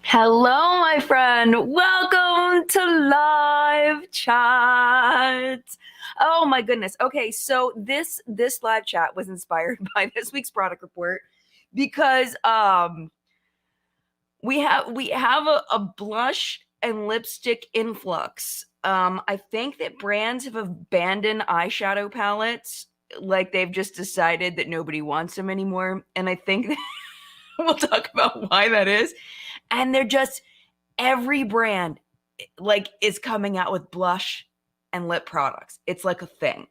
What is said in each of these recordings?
Hello, my friend. Welcome to live chat. Oh my goodness. Okay, so this live chat was inspired by this week's product report because we have a blush and lipstick influx. I think that brands have abandoned eyeshadow palettes, like they've just decided that nobody wants them anymore. And I think that we'll talk about why that is. And they're just every brand like is coming out with blush and lip products. It's like a thing.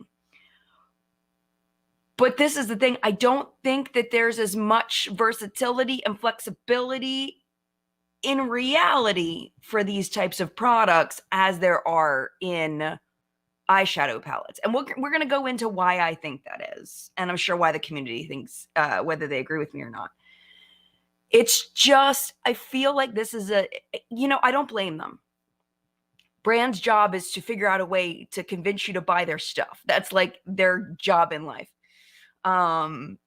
But this is the thing. I don't think that there's as much versatility and flexibility in reality for these types of products as there are in eyeshadow palettes. And we're going to go into why I think that is. And I'm sure why the community thinks, whether they agree with me or not. It's just, I feel like this is I don't blame them. Brand's job is to figure out a way to convince you to buy their stuff. That's like their job in life. Um,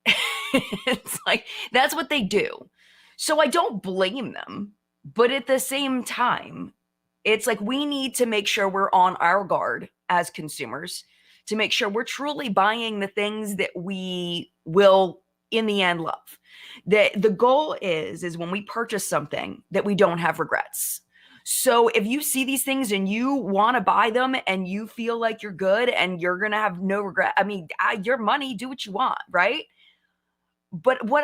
it's like that's what they do. So I don't blame them, but at the same time, it's like we need to make sure we're on our guard as consumers to make sure we're truly buying the things that we will in the end love. The goal is when we purchase something that we don't have regrets. So if you see these things and you want to buy them and you feel like you're good and you're going to have no regret, I mean, your money, do what you want, right? But what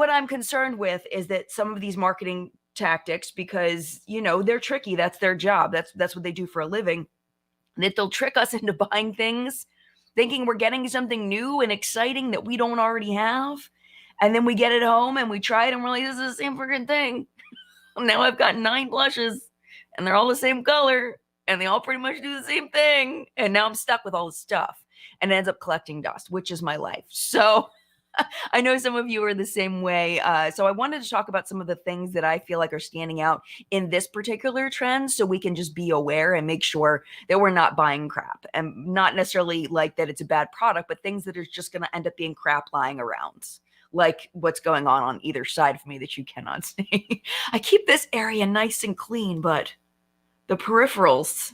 I'm concerned with is that some of these marketing tactics, because they're tricky, that's their job, that's what they do for a living, that they'll trick us into buying things thinking we're getting something new and exciting that we don't already have, and then we get it home and we try it and we're like, this is the same freaking thing. Now I've got 9 blushes and they're all the same color and they all pretty much do the same thing, and now I'm stuck with all this stuff and it ends up collecting dust, which is my life. So I know some of you are the same way. So I wanted to talk about some of the things that I feel like are standing out in this particular trend so we can just be aware and make sure that we're not buying crap, and not necessarily like that it's a bad product, but things that are just going to end up being crap lying around. Like what's going on either side of me that you cannot see. I keep this area nice and clean, but the peripherals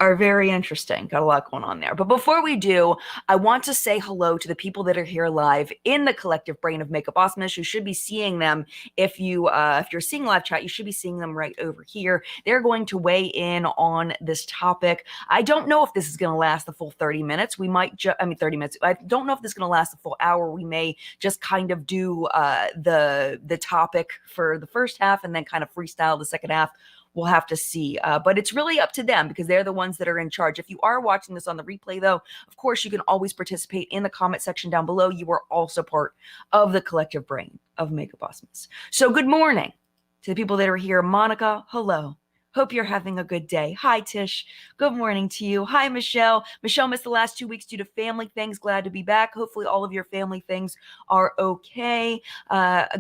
are very interesting. Got a lot going on there. But before we do, I want to say hello to the people that are here live in the collective brain of Makeup Awesomeness. You should be seeing them if you're seeing live chat. You should be seeing them right over here. They're going to weigh in on this topic. I don't know if this is going to last the full 30 minutes. We might 30 minutes. I don't know if this is going to last the full hour. We may just kind of do the topic for the first half and then kind of freestyle the second half. We'll have to see. But it's really up to them because they're the ones that are in charge. If you are watching this on the replay, though, of course, you can always participate in the comment section down below. You are also part of the collective brain of Makeup Awesomeness. So good morning to the people that are here. Monica, hello. Hope you're having a good day. Hi, Tish. Good morning to you. Hi, Michelle. Michelle missed the last 2 weeks due to family things. Glad to be back. Hopefully all of your family things are okay.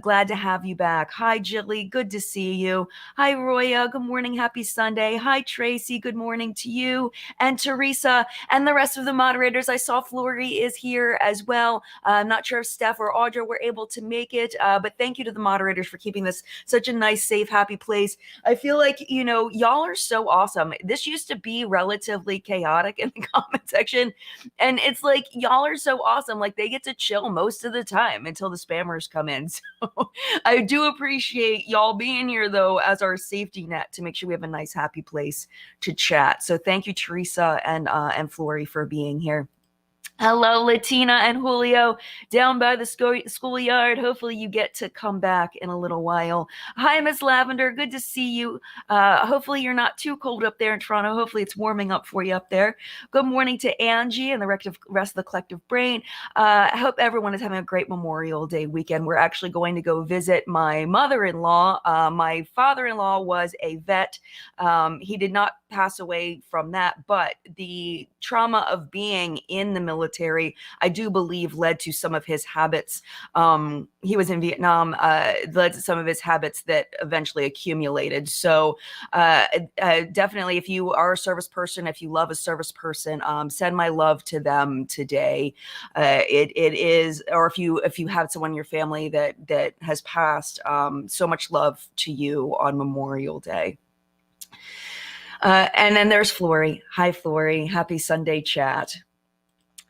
Glad to have you back. Hi, Jilly. Good to see you. Hi, Roya. Good morning. Happy Sunday. Hi, Tracy. Good morning to you. And Teresa and the rest of the moderators. I saw Flory is here as well. I'm not sure if Steph or Audra were able to make it, but thank you to the moderators for keeping this such a nice, safe, happy place. I feel like, y'all are so awesome. This used to be relatively chaotic in the comment section, and it's like y'all are so awesome. Like they get to chill most of the time until the spammers come in. So I do appreciate y'all being here though as our safety net to make sure we have a nice happy place to chat. So thank you, Teresa and Flory, for being here. Hello, Latina and Julio down by the schoolyard. Hopefully you get to come back in a little while. Hi, Miss Lavender. Good to see you. Hopefully you're not too cold up there in Toronto. Hopefully it's warming up for you up there. Good morning to Angie and the rest of the collective brain. I hope everyone is having a great Memorial Day weekend. We're actually going to go visit my mother-in-law. My father-in-law was a vet. He did not pass away from that, but the trauma of being in the military, I do believe, led to some of his habits. He was in Vietnam, led to some of his habits that eventually accumulated. So definitely, if you are a service person, if you love a service person, send my love to them today. It is, or if you have someone in your family that has passed, so much love to you on Memorial Day. And then there's Flory. Hi, Flory. Happy Sunday chat.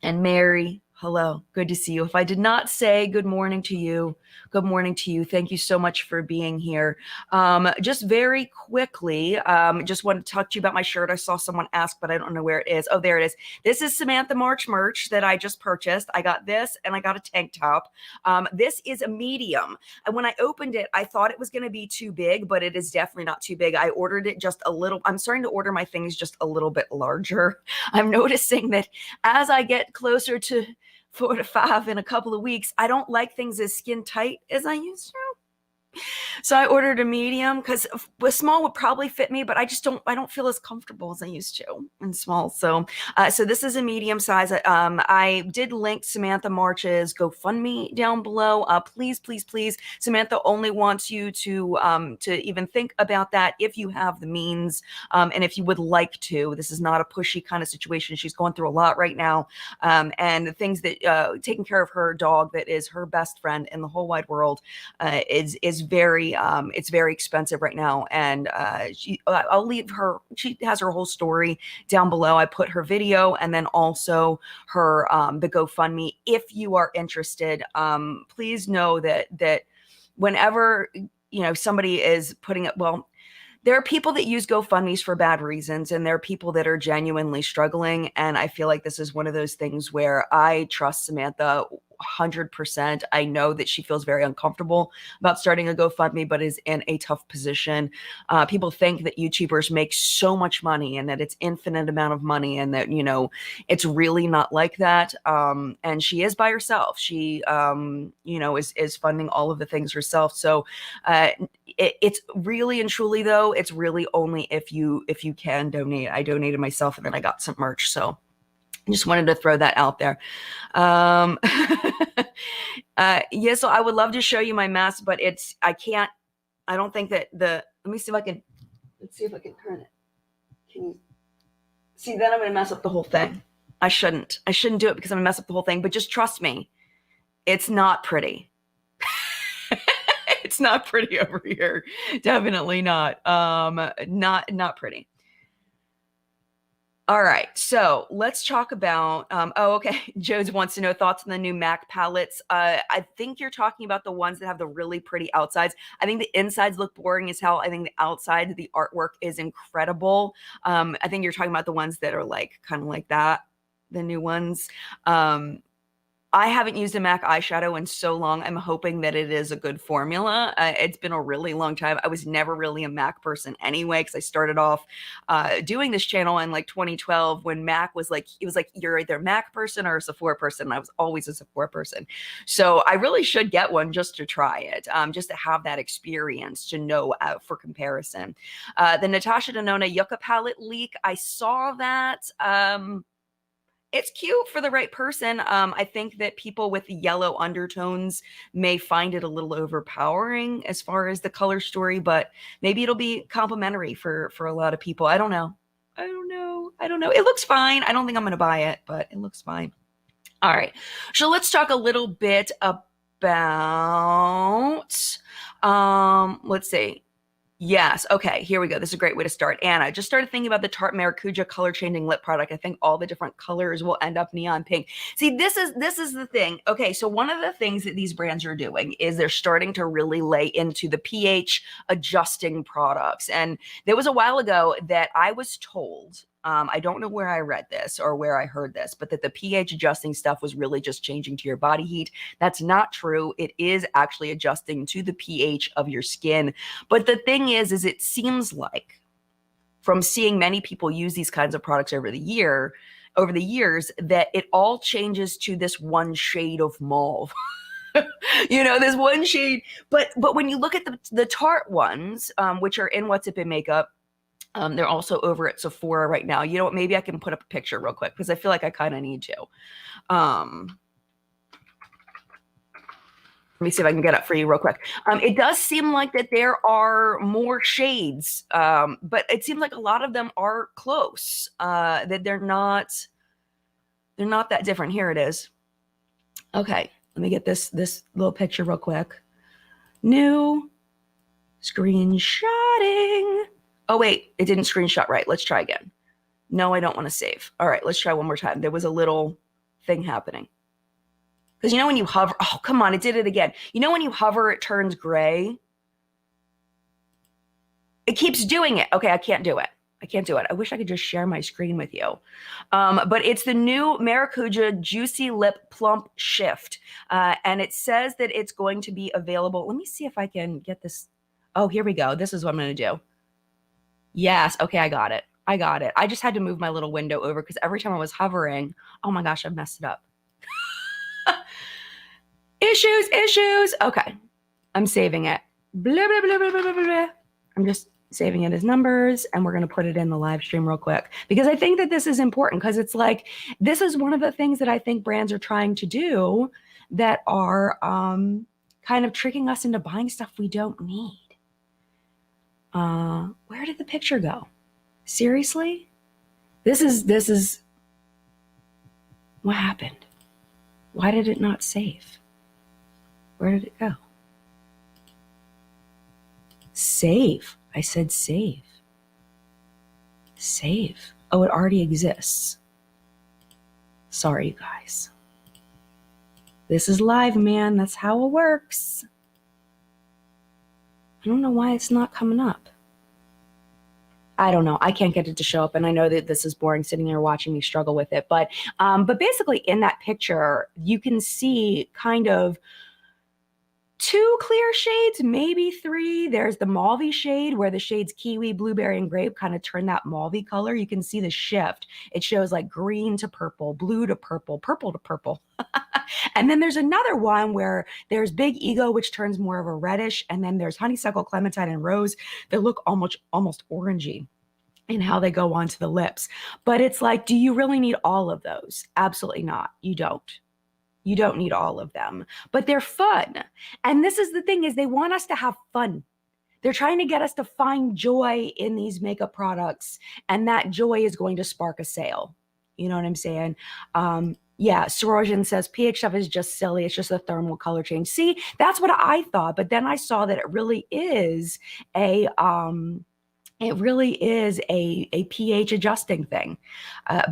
And Mary, hello. Good to see you. If I did not say good morning to you, good morning to you. Thank you so much for being here. Just very quickly, just want to talk to you about my shirt. I saw someone ask, but I don't know where it is. Oh, there it is. This is Samantha March merch that I just purchased. I got this and I got a tank top. This is a medium. And when I opened it, I thought it was going to be too big, but it is definitely not too big. I ordered it just a little. I'm starting to order my things just a little bit larger. I'm noticing that as I get closer to 4 to 5 in a couple of weeks, I don't like things as skin tight as I used to. So I ordered a medium because a small would probably fit me, but I don't feel as comfortable as I used to in small. So this is a medium size. I did link Samantha March's GoFundMe down below. Please, please, please. Samantha only wants you to even think about that if you have the means, and if you would like to. This is not a pushy kind of situation. She's going through a lot right now, and the things that taking care of her dog that is her best friend in the whole wide world is very it's very expensive right now, and I'll leave her. She has her whole story down below. I put her video and then also her the GoFundMe. If you are interested, please know that whenever somebody is putting it, well, there are people that use GoFundMes for bad reasons, and there are people that are genuinely struggling. And I feel like this is one of those things where I trust Samantha 100%. I know that she feels very uncomfortable about starting a GoFundMe, but is in a tough position. People think that YouTubers make so much money and that it's infinite amount of money, and that, it's really not like that. And she is by herself. She, is funding all of the things herself. So it's really and truly, though, it's really only if you can donate. I donated myself and then I got some merch. So I just wanted to throw that out there. Yeah, so I would love to show you my mask, but I don't think that let me see if I can, let's see if I can turn it. Can you see? Then I'm going to mess up the whole thing. I shouldn't do it because I'm going to mess up the whole thing, but just trust me. It's not pretty. It's not pretty over here. Definitely not. Not pretty. All right, so let's talk about, okay. Jodes wants to know thoughts on the new MAC palettes. I think you're talking about the ones that have the really pretty outsides. I think the insides look boring as hell. I think the outside, the artwork is incredible. I think you're talking about the ones that are like, kind of like that, the new ones. I haven't used a MAC eyeshadow in so long. I'm hoping that it is a good formula. It's been a really long time. I was never really a MAC person anyway, because I started off doing this channel in like 2012 when MAC was like, it was like, you're either a MAC person or a Sephora person. And I was always a Sephora person. So I really should get one just to try it, just to have that experience, to know for comparison. The Natasha Denona Yucca palette leak, I saw that. It's cute for the right person. I think that people with yellow undertones may find it a little overpowering as far as the color story, but maybe it'll be complimentary for a lot of people. I don't know. It looks fine. I don't think I'm going to buy it, but it looks fine. All right. So let's talk a little bit about, let's see. Yes. Okay. Here we go. This is a great way to start. Anna just started thinking about the Tarte Maracuja color changing lip product. I think all the different colors will end up neon pink. See, this is the thing. Okay. So one of the things that these brands are doing is they're starting to really lay into the pH adjusting products. And there was a while ago that I was told, I don't know where I read this or where I heard this, but that the pH adjusting stuff was really just changing to your body heat. That's not true. It is actually adjusting to the pH of your skin. But the thing is it seems like, from seeing many people use these kinds of products over the years, that it all changes to this one shade of mauve. This one shade. But when you look at the Tarte ones, which are in What's Up in Makeup, They're also over at Sephora right now. You know what? Maybe I can put up a picture real quick because I feel like I kind of need to. Let me see if I can get up for you real quick. It does seem like that there are more shades, but it seems like a lot of them are close. That they're not that different. Here it is. Okay, let me get this little picture real quick. New screenshotting. Oh wait, it didn't screenshot right. Let's try again. No, I don't want to save. All right, let's try one more time. There was a little thing happening. Because you know when you hover, oh, come on, it did it again. You know when you hover, it turns gray? It keeps doing it. Okay, I can't do it. I can't do it. I wish I could just share my screen with you. But it's the new Maracuja Juicy Lip Plump Shift. And it says that it's going to be available. Let me see if I can get this. Oh, here we go. This is what I'm going to do. Yes. Okay, I got it. I got it. I just had to move my little window over because every time I was hovering, oh my gosh, I messed it up. Issues. Okay. I'm saving it. Blah, blah, blah, blah, blah, blah, blah. I'm just saving it as numbers, and we're going to put it in the live stream real quick because I think that this is important because it's like, this is one of the things that I think brands are trying to do that are kind of tricking us into buying stuff we don't need. Where did the picture go? Seriously? This is what happened. Why did it not save? Where did it go? Save. I said save. Save. Oh, it already exists. Sorry, you guys. This is live, man. That's how it works. I don't know why it's not coming up. I don't know. I can't get it to show up, and I know that this is boring sitting there watching me struggle with it. But basically, in that picture, you can see kind of 2 clear shades, maybe 3. There's the mauve shade where the shades kiwi, blueberry, and grape kind of turn that mauve color. You can see the shift. It shows like green to purple, blue to purple, purple to purple. And then there's another one where there's Big Ego, which turns more of a reddish. And then there's honeysuckle, clementine, and rose that look almost orangey in how they go onto the lips. But it's like, do you really need all of those? Absolutely not. You don't. You don't need all of them, but they're fun. And this is the thing, is they want us to have fun. They're trying to get us to find joy in these makeup products, and that joy is going to spark a sale. You know what I'm saying? Yeah, Sorojan says pH stuff is just silly. It's just a thermal color change. See, that's what I thought, but then I saw that it really is a pH adjusting thing.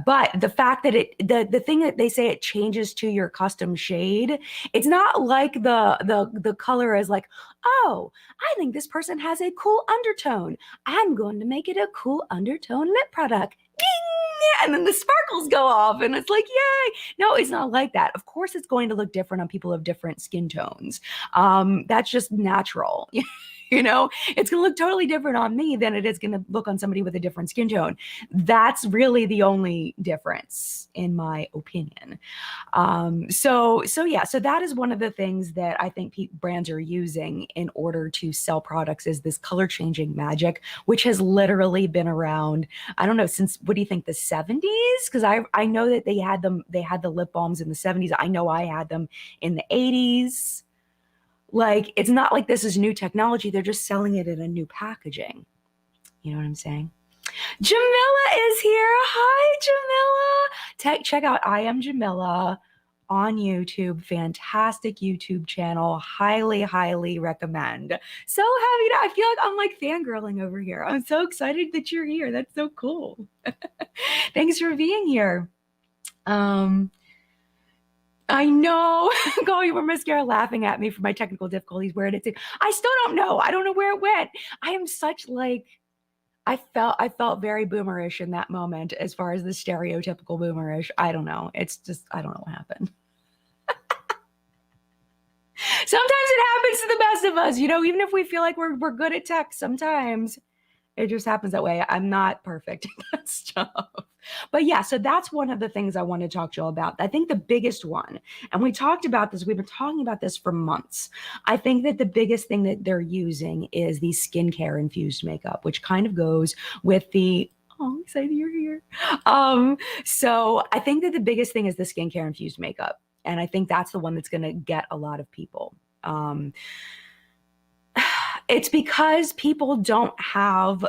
But the fact that the thing that they say it changes to your custom shade, it's not like the color is like, oh, I think this person has a cool undertone. I'm going to make it a cool undertone lip product. Ding! And then the sparkles go off and it's like, yay. No, it's not like that. Of course, it's going to look different on people of different skin tones. That's just natural. You know, it's going to look totally different on me than it is going to look on somebody with a different skin tone. That's really the only difference, in my opinion. So that is one of the things that I think brands are using in order to sell products, is this color changing magic, which has literally been around, I don't know, since, what do you think, the 70s? Because I know that they had the lip balms in the 70s. I know I had them in the 80s. Like, it's not like this is new technology. They're just selling it in a new packaging. You know what I'm saying? Jamila is here. Hi, Jamila. Check out I Am Jamila on YouTube. Fantastic YouTube channel. Highly, highly recommend. So happy to, I feel like I'm like fangirling over here. I'm so excited that you're here. That's so cool. Thanks for being here. I know. Going for mascara laughing at me for my technical difficulties. Where did it? I still don't know. I don't know where it went. I am such like, I felt very boomerish in that moment, as far as the stereotypical boomerish. I don't know. It's just, I don't know what happened. Sometimes it happens to the best of us, you know, even if we feel like we're good at tech, sometimes It just happens that way. I'm not perfect at that stuff. But yeah, so that's one of the things I want to talk to you all about. I think the biggest one, and we talked about this, we've been talking about this for months. I think that the biggest thing that they're using is the skincare infused makeup, which kind of goes with the, oh, I'm excited you're here. So I think that the biggest thing is the skincare infused makeup. And I think that's the one that's going to get a lot of people. It's because people don't have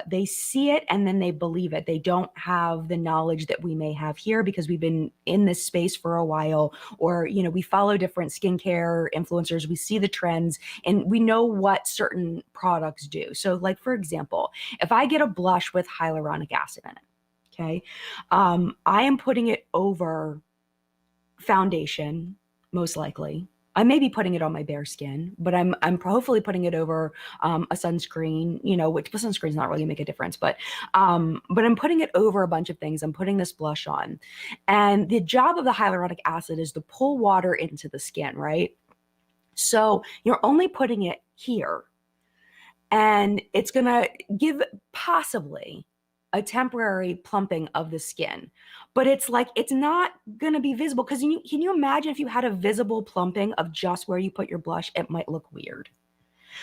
they see it and then they believe it. They don't have the knowledge that we may have here because we've been in this space for a while, or, we follow different skincare influencers. We see the trends and we know what certain products do. So like, for example, if I get a blush with hyaluronic acid in it, okay, I am putting it over foundation, most likely. I may be putting it on my bare skin, but I'm hopefully putting it over a sunscreen, which the sunscreen's not really gonna make a difference, but I'm putting it over a bunch of things. I'm putting this blush on. And the job of the hyaluronic acid is to pull water into the skin, right? So you're only putting it here, and it's gonna give possibly a temporary plumping of the skin, but it's like, it's not going to be visible. Because can you imagine if you had a visible plumping of just where you put your blush? It might look weird.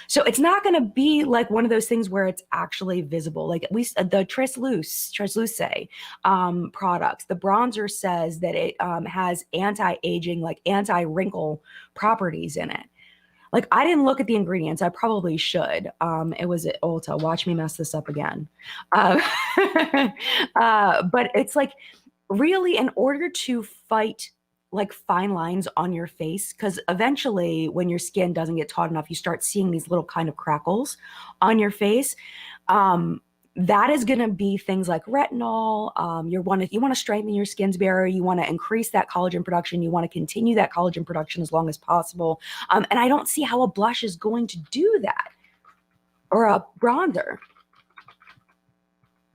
So it's not going to be like one of those things where it's actually visible. Like, at least the Transluce products, the bronzer says that it has anti-aging, like anti-wrinkle properties in it. Like, I didn't look at the ingredients. I probably should. It was at Ulta. Watch me mess this up again. Uh, but it's like, really, in order to fight like fine lines on your face, because eventually when your skin doesn't get taut enough, you start seeing these little kind of crackles on your face. That is going to be things like retinol. You want to strengthen your skin's barrier. You want to increase that collagen production. You want to continue that collagen production as long as possible. And I don't see how a blush is going to do that, or a bronzer.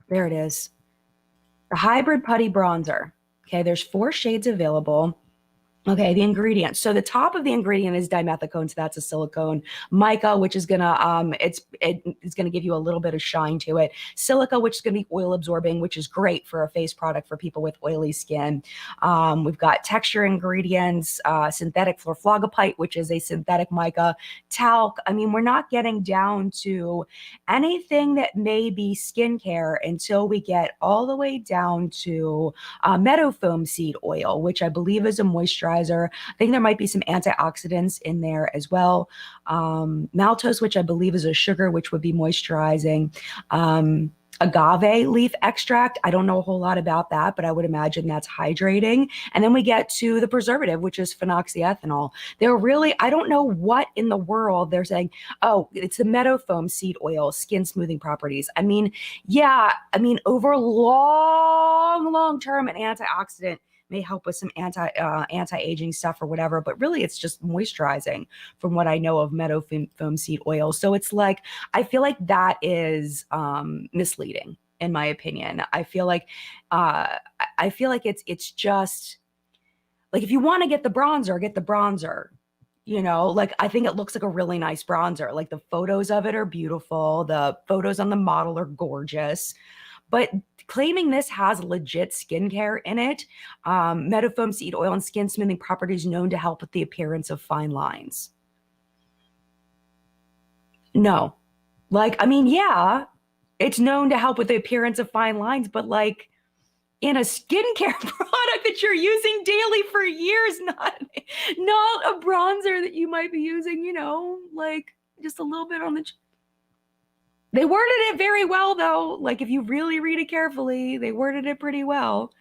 There it is. The Hybrid Putty Bronzer. Okay, there's 4 shades available. Okay, the ingredients. So the top of the ingredient is dimethicone, so that's a silicone. Mica, which is gonna it's gonna give you a little bit of shine to it. Silica, which is gonna be oil absorbing, which is great for a face product for people with oily skin. We've got texture ingredients, synthetic fluorphlogopite, which is a synthetic mica, talc. I mean, we're not getting down to anything that may be skincare until we get all the way down to meadow foam seed oil, which I believe is a moisturizer. I think there might be some antioxidants in there as well. Maltose, which I believe is a sugar, which would be moisturizing. Agave leaf extract. I don't know a whole lot about that, but I would imagine that's hydrating. And then we get to the preservative, which is phenoxyethanol. They're really, I don't know what in the world they're saying. Oh, it's the meadow foam seed oil, skin smoothing properties. I mean, yeah, over long term, an antioxidant may help with some anti-aging stuff or whatever, but really it's just moisturizing from what I know of meadow foam seed oil. So it's like, I feel like that is misleading in my opinion. I feel like it's just like, if you want to get the bronzer, get the bronzer. Like, I think it looks like a really nice bronzer. Like, the photos of it are beautiful. The photos on the model are gorgeous. But claiming this has legit skincare in it, meadow foam seed oil and skin smoothing properties known to help with the appearance of fine lines. No. Like, yeah, it's known to help with the appearance of fine lines, but like, in a skincare product that you're using daily for years, not a bronzer that you might be using, like just a little bit on the... They worded it very well, though. Like, if you really read it carefully, they worded it pretty well.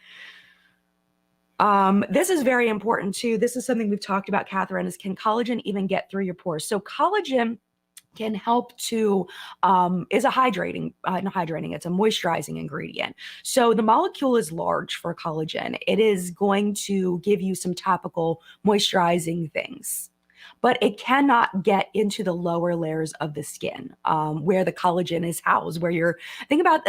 This is very important, too. This is something we've talked about, Catherine, is can collagen even get through your pores? So collagen can help to, is a hydrating, not hydrating, it's a moisturizing ingredient. So the molecule is large for collagen. It is going to give you some topical moisturizing things, but it cannot get into the lower layers of the skin, where the collagen is housed, where when I think about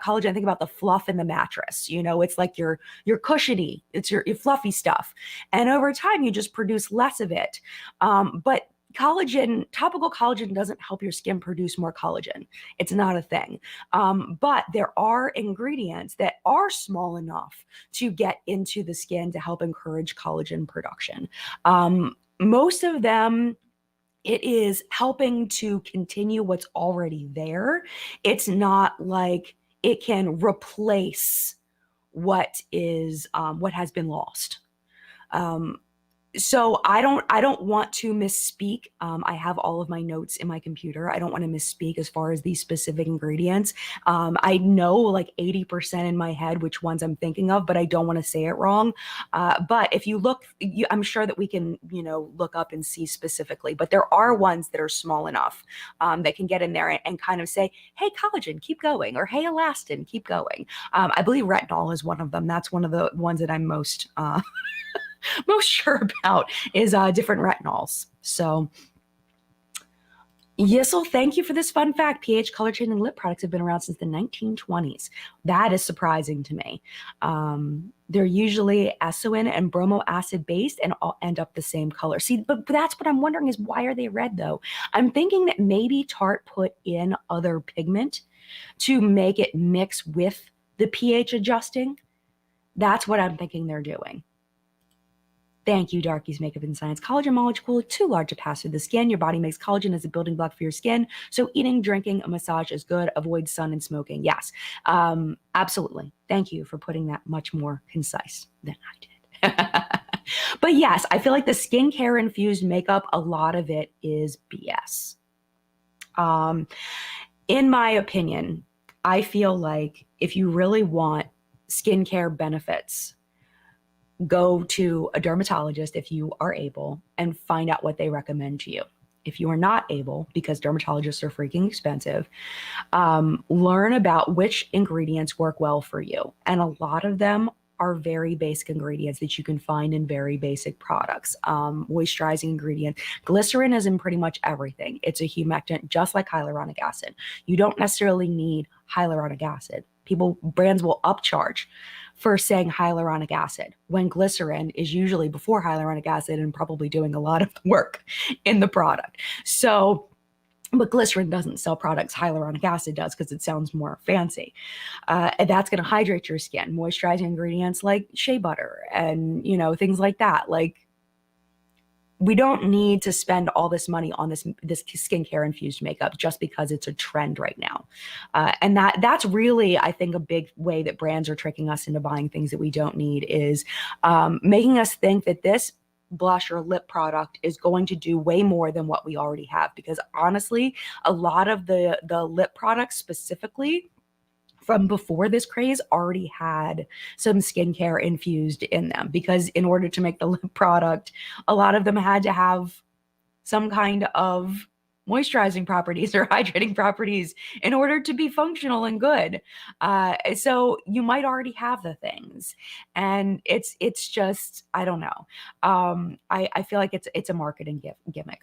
collagen, I think about the fluff in the mattress. It's like your cushiony, it's your fluffy stuff. And over time, you just produce less of it. But collagen, topical collagen doesn't help your skin produce more collagen. It's not a thing. But there are ingredients that are small enough to get into the skin to help encourage collagen production. Most of them, it is helping to continue what's already there. It's not like it can replace what has been lost. Um, so I don't want to misspeak. I have all of my notes in my computer. I don't want to misspeak as far as these specific ingredients. I know like 80% in my head which ones I'm thinking of, but I don't want to say it wrong. But if you look, I'm sure that we can, look up and see specifically. But there are ones that are small enough that can get in there and kind of say, hey, collagen, keep going, or hey, elastin, keep going. I believe retinol is one of them. That's one of the ones that I'm most sure about is different retinols. So Yissel, thank you for this fun fact. pH color changing lip products have been around since the 1920s. That is surprising to me. They're usually azoin and bromo acid based and all end up the same color. See, but that's what I'm wondering is why are they red though? I'm thinking that maybe Tarte put in other pigment to make it mix with the pH adjusting. That's what I'm thinking they're doing. Thank you, Darkies Makeup and Science. Collagen molecule too large to pass through the skin. Your body makes collagen as a building block for your skin. So eating, drinking, a massage is good. Avoid sun and smoking. Yes, absolutely. Thank you for putting that much more concise than I did. But yes, I feel like the skincare infused makeup, a lot of it is BS. In my opinion, I feel like if you really want skincare benefits, go to a dermatologist if you are able and find out what they recommend to you. If you are not able, because dermatologists are freaking expensive, learn about which ingredients work well for you. And a lot of them are very basic ingredients that you can find in very basic products. Moisturizing ingredient. Glycerin is in pretty much everything. It's a humectant, just like hyaluronic acid. You don't necessarily need hyaluronic acid. Brands will upcharge for saying hyaluronic acid when glycerin is usually before hyaluronic acid and probably doing a lot of the work in the product. So, but glycerin doesn't sell products. Hyaluronic acid does because it sounds more fancy. And that's going to hydrate your skin. Moisturizing ingredients like shea butter and, things like that. Like, we don't need to spend all this money on this skincare infused makeup just because it's a trend right now. And that's really, I think, a big way that brands are tricking us into buying things that we don't need is making us think that this blush or lip product is going to do way more than what we already have. Because honestly, a lot of the lip products specifically from before this craze already had some skincare infused in them, because in order to make the lip product, a lot of them had to have some kind of moisturizing properties or hydrating properties in order to be functional and good. So you might already have the things, and it's just, I don't know. I feel like it's a marketing gimmick.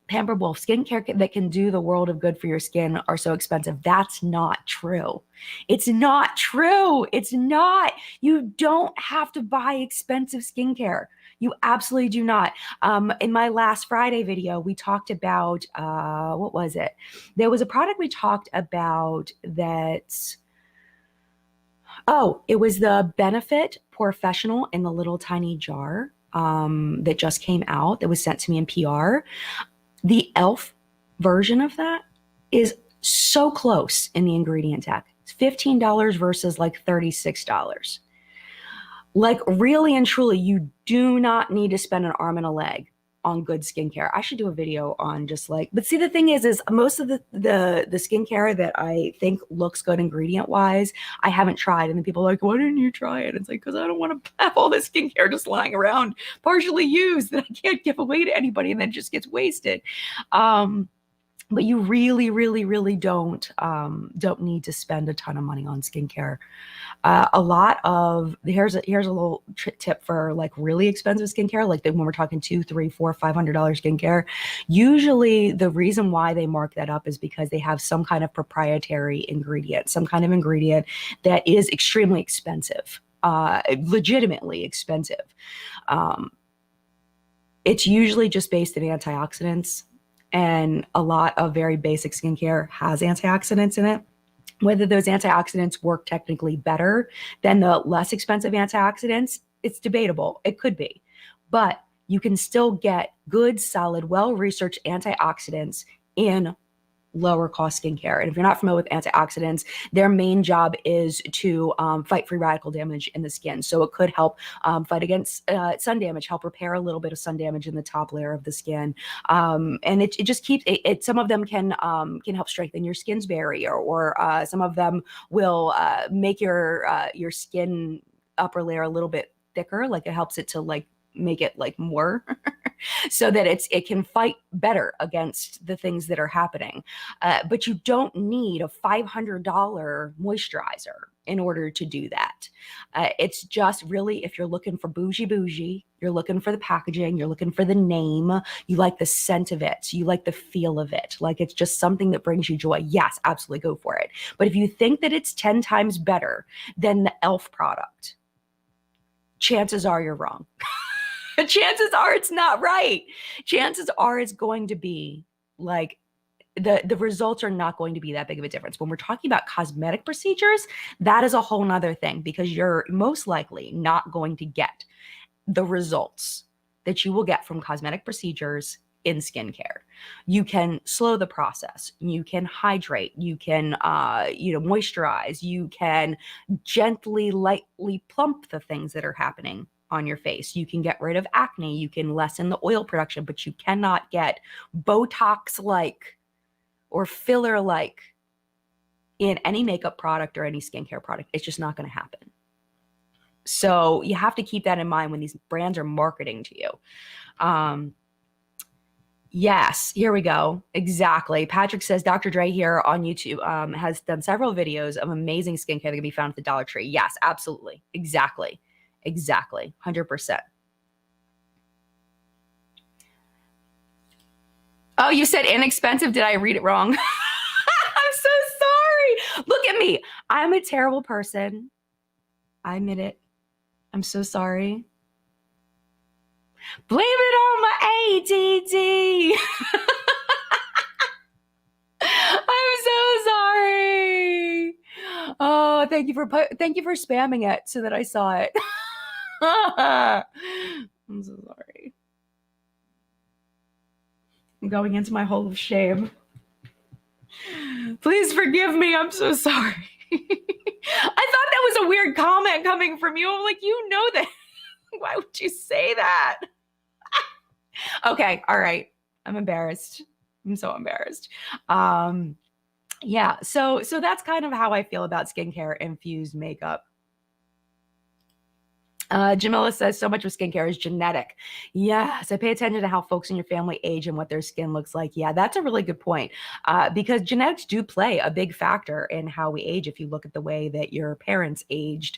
Pampered Wolf, skincare that can do the world of good for your skin are so expensive. That's not true. It's not true. It's not. You don't have to buy expensive skincare. You absolutely do not. In my last Friday video, we talked about, what was it? There was a product we talked about that, it was the Benefit Professional in the little tiny jar that just came out that was sent to me in PR. The e.l.f. version of that is so close in the ingredient tag. It's $15 versus like $36. Like, really and truly, you do not need to spend an arm and a leg on good skincare. I should do a video on just like, but see, the thing is most of the skincare that I think looks good ingredient wise, I haven't tried. And then people are like, why didn't you try it? It's like, because I don't want to have all this skincare just lying around partially used that I can't give away to anybody and then just gets wasted. But you really, really, really don't need to spend a ton of money on skincare. Here's a little tip for like really expensive skincare, like when we're talking $200, $300, $400, $500 skincare. Usually the reason why they mark that up is because they have some kind of proprietary ingredient, some kind of ingredient that is extremely expensive, legitimately expensive. It's usually just based in antioxidants, and a lot of very basic skincare has antioxidants in it. Whether those antioxidants work technically better than the less expensive antioxidants, it's debatable. It could be. But you can still get good, solid, well-researched antioxidants in lower cost skincare. And if you're not familiar with antioxidants, their main job is to fight free radical damage in the skin. So it could help fight against sun damage, help repair a little bit of sun damage in the top layer of the skin. And it just keeps it. Some of them can help strengthen your skin's barrier, or some of them will make your skin upper layer a little bit thicker. Like it helps it to like make it like more so that it can fight better against the things that are happening. But you don't need a $500 moisturizer in order to do that. It's just really, if you're looking for bougie, you're looking for the packaging, you're looking for the name, you like the scent of it, you like the feel of it, like it's just something that brings you joy, yes, absolutely go for it. But if you think that it's 10 times better than the e.l.f. product, chances are you're wrong. Chances are it's not right. Chances are it's going to be like the results are not going to be that big of a difference. When we're talking about cosmetic procedures, that is a whole nother thing, because you're most likely not going to get the results that you will get from cosmetic procedures in skincare. You can slow the process. You can hydrate. You can, moisturize. You can gently, lightly plump the things that are happening on your face. You can get rid of acne. You can lessen the oil production, but you cannot get Botox-like or filler-like in any makeup product or any skincare product. It's just not going to happen. So you have to keep that in mind when these brands are marketing to you. Yes, here we go. Exactly. Patrick says, Dr. Dre here on YouTube has done several videos of amazing skincare that can be found at the Dollar Tree. Yes, absolutely. Exactly. 100%. Oh, you said inexpensive. Did I read it wrong? I'm so sorry. Look at me. I'm a terrible person. I admit it. I'm so sorry. Blame it on my ADD. I'm so sorry. Oh, thank you for spamming it so that I saw it. I'm so sorry. I'm going into my hole of shame. Please forgive me. I'm so sorry. I thought that was a weird comment coming from you. I'm like, you know that. Why would you say that? Okay. All right. I'm embarrassed. I'm so embarrassed. Yeah. So that's kind of how I feel about skincare infused makeup. Jamila says, so much of skincare is genetic. Yes, I pay attention to how folks in your family age and what their skin looks like. Yeah, that's a really good point, because genetics do play a big factor in how we age. If you look at the way that your parents aged,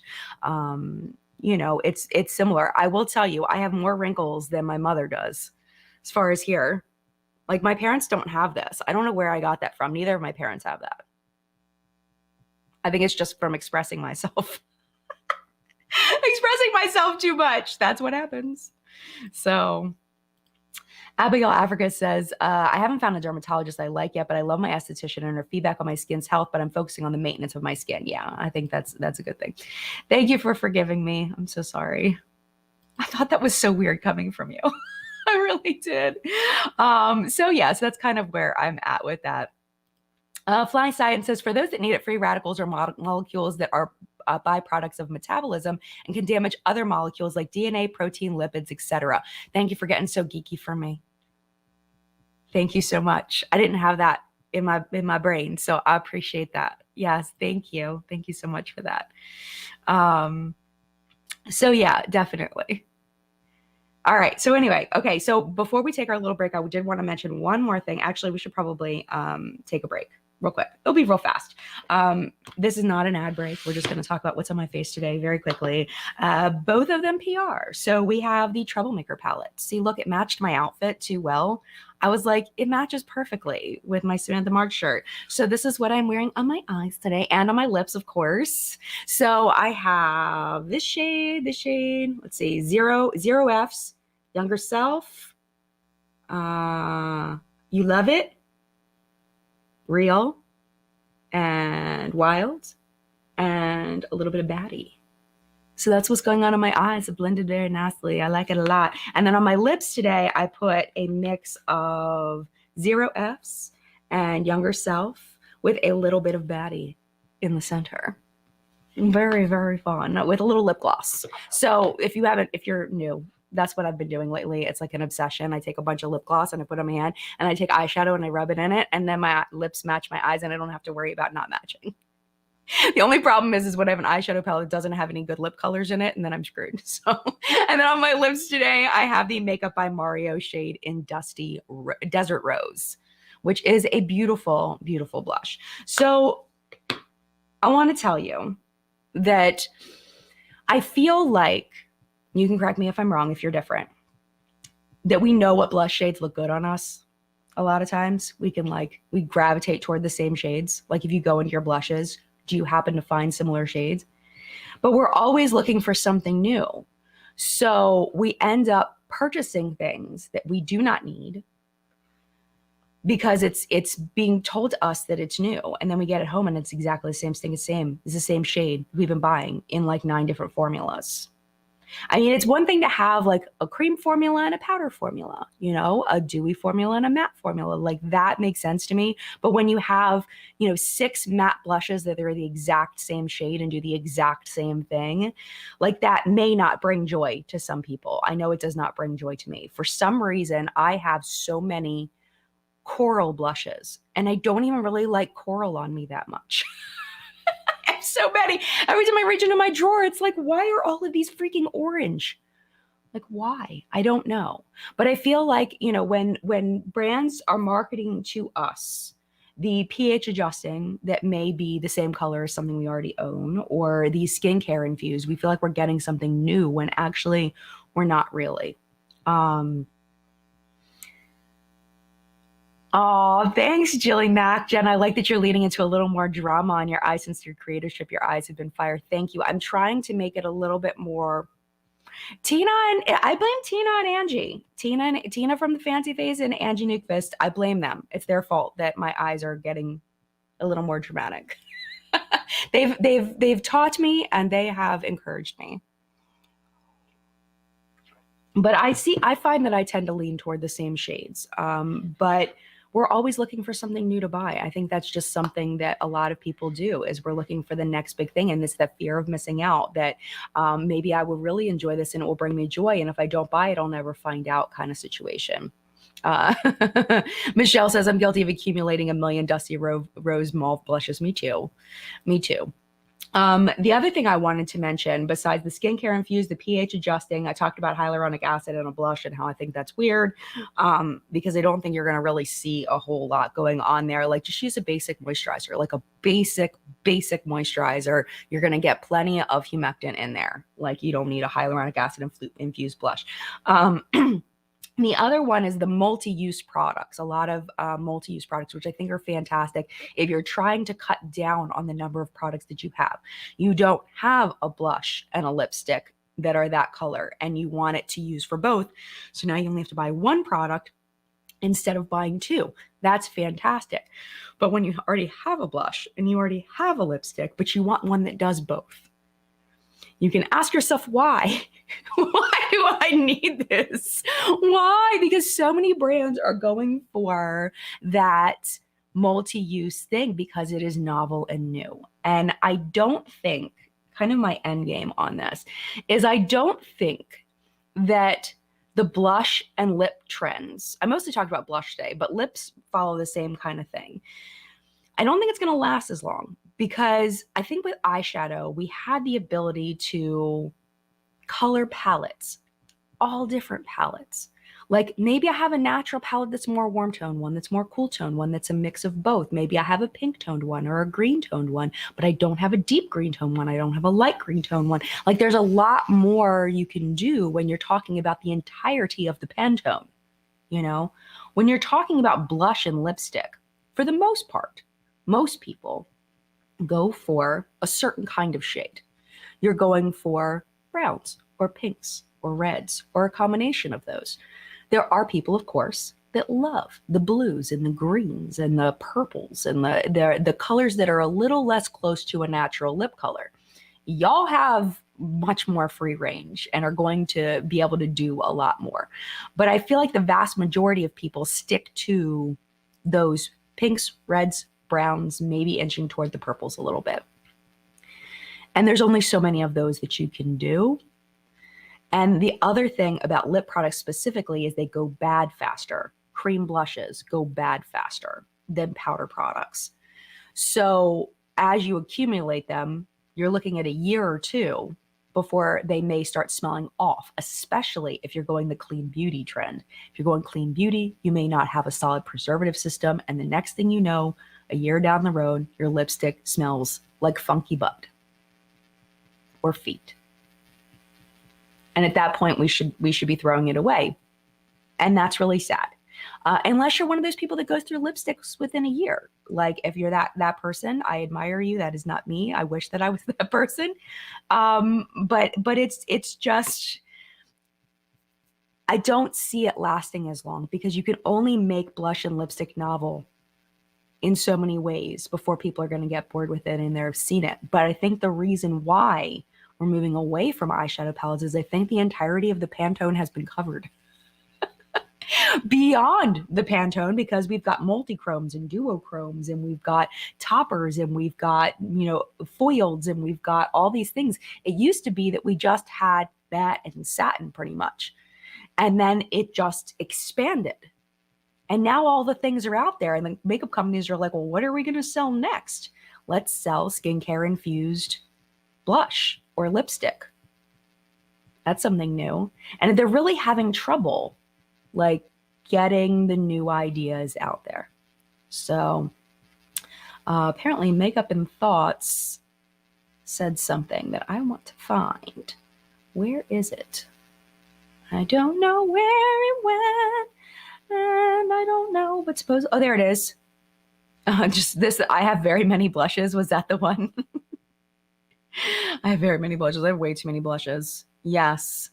it's similar. I will tell you, I have more wrinkles than my mother does as far as here. Like, my parents don't have this. I don't know where I got that from. Neither of my parents have that. I think it's just from expressing myself. Expressing myself too much. That's what happens. So Abigail Africa says, I haven't found a dermatologist I like yet, but I love my esthetician and her feedback on my skin's health, but I'm focusing on the maintenance of my skin. Yeah, I think that's a good thing. Thank you for forgiving me. I'm so sorry. I thought that was so weird coming from you. I really did. So that's kind of where I'm at with that. Fly Science says, for those that need it, free radicals are molecules that are byproducts of metabolism and can damage other molecules like DNA, protein, lipids, etc. Thank you for getting so geeky for me. Thank you so much. I didn't have that in my brain, so I appreciate that. Yes, thank you. Thank you so much for that. So yeah, definitely. All right. So anyway, okay. So before we take our little break, I did want to mention one more thing. Actually, we should probably take a break real quick. It'll be real fast. This is not an ad break. We're just going to talk about what's on my face today very quickly. Both of them PR. So we have the Troublemaker palette. See, look, it matched my outfit too well. I was like, it matches perfectly with my Samantha March shirt. So this is what I'm wearing on my eyes today and on my lips, of course. So I have this shade, let's see, Zero F's Younger Self. You Love It, Real, and Wild, and a little bit of Baddie. So that's what's going on in my eyes. It blended very nicely. I like it a lot. And then on my lips today, I put a mix of Zero F's and Younger Self with a little bit of Baddie in the center. Very, very fun with a little lip gloss. So if you're new, that's what I've been doing lately. It's like an obsession. I take a bunch of lip gloss and I put it on my hand, and I take eyeshadow and I rub it in it, and then my lips match my eyes and I don't have to worry about not matching. The only problem is when I have an eyeshadow palette that doesn't have any good lip colors in it, and then I'm screwed. So, and then on my lips today, I have the Makeup by Mario shade in Desert Rose, which is a beautiful, beautiful blush. So I want to tell you that I feel like, you can correct me if I'm wrong, if you're different, that we know what blush shades look good on us. A lot of times we gravitate toward the same shades. Like if you go into your blushes, do you happen to find similar shades? But we're always looking for something new. So we end up purchasing things that we do not need because it's being told to us that it's new. And then we get it home and it's exactly the same thing. It's the same shade we've been buying in like 9 different formulas. I mean, it's one thing to have like a cream formula and a powder formula, you know, a dewy formula and a matte formula. Like that makes sense to me. But when you have, 6 matte blushes that are the exact same shade and do the exact same thing, like that may not bring joy to some people. I know it does not bring joy to me. For some reason, I have so many coral blushes and I don't even really like coral on me that much. I have so many. Every time I reach into my drawer, it's like, why are all of these freaking orange? Like, why? I don't know. But I feel like, when brands are marketing to us the pH adjusting that may be the same color as something we already own, or the skincare infused, we feel like we're getting something new when actually we're not really. Oh, thanks, Jilly Mac. Jen, I like that you're leading into a little more drama on your eyes since your creatorship. Your eyes have been fire. Thank you. I'm trying to make it a little bit more. I blame Tina and Angie. Tina from the Fancy Face and Angie Newquist. I blame them. It's their fault that my eyes are getting a little more dramatic. They've taught me and they have encouraged me. But I find that I tend to lean toward the same shades. But we're always looking for something new to buy. I think that's just something that a lot of people do, is we're looking for the next big thing. And it's that fear of missing out, that maybe I will really enjoy this and it will bring me joy. And if I don't buy it, I'll never find out kind of situation. Michelle says, I'm guilty of accumulating a million Dusty Rose Mauve blushes. Me too. Me too. The other thing I wanted to mention, besides the skincare infused, the pH adjusting, I talked about hyaluronic acid and a blush and how I think that's weird, because I don't think you're going to really see a whole lot going on there. Like, just use a basic moisturizer, like a basic moisturizer. You're going to get plenty of humectant in there. Like, you don't need a hyaluronic acid infused blush. The other one is the multi-use products, a lot of multi-use products, which I think are fantastic. If you're trying to cut down on the number of products that you have, you don't have a blush and a lipstick that are that color and you want it to use for both. So now you only have to buy one product instead of buying 2. That's fantastic. But when you already have a blush and you already have a lipstick, but you want one that does both, you can ask yourself why. Why do I need this? Why? Because so many brands are going for that multi-use thing because it is novel and new. And I don't think, kind of my end game on this, is I don't think that the blush and lip trends, I mostly talked about blush today, but lips follow the same kind of thing. I don't think it's going to last as long, because I think with eyeshadow, we had the ability to color palettes, all different palettes. Like, maybe I have a natural palette that's more warm tone, one that's more cool tone, one that's a mix of both. Maybe I have a pink toned one or a green toned one, but I don't have a deep green tone one. I don't have a light green tone one. Like, there's a lot more you can do when you're talking about the entirety of the Pantone. When you're talking about blush and lipstick, for the most part, most people go for a certain kind of shade. You're going for browns or pinks or reds or a combination of those. There are people, of course, that love the blues and the greens and the purples and the colors that are a little less close to a natural lip color. Y'all have much more free range and are going to be able to do a lot more. But I feel like the vast majority of people stick to those pinks, reds, browns, maybe inching toward the purples a little bit. And there's only so many of those that you can do. And the other thing about lip products specifically is they go bad faster. Cream blushes go bad faster than powder products. So as you accumulate them, you're looking at a year or two before they may start smelling off, especially if you're going the clean beauty trend. If you're going clean beauty, you may not have a solid preservative system. And the next thing you know, a year down the road, your lipstick smells like funky butt or feet. And at that point, we should be throwing it away. And that's really sad. Unless you're one of those people that goes through lipsticks within a year. Like if you're that person, I admire you. That is not me. I wish that I was that person. But it's just, I don't see it lasting as long because you can only make blush and lipstick novel in so many ways before people are going to get bored with it and they've seen it. But I think the reason why we're moving away from eyeshadow palettes is I think the entirety of the Pantone has been covered. Beyond the Pantone, because we've got multi-chromes and duochromes and we've got toppers and we've got, foileds and we've got all these things. It used to be that we just had matte and satin pretty much. And then it just expanded. And now all the things are out there and the makeup companies are like, well, what are we going to sell next? Let's sell skincare infused blush or lipstick. That's something new. And they're really having trouble like getting the new ideas out there. So apparently Makeup and Thoughts said something that I want to find. Where is it? I don't know where it went. And I don't know, but suppose, oh, there it is. Just this, I have very many blushes. Was that the one? I have very many blushes. I have way too many blushes. Yes.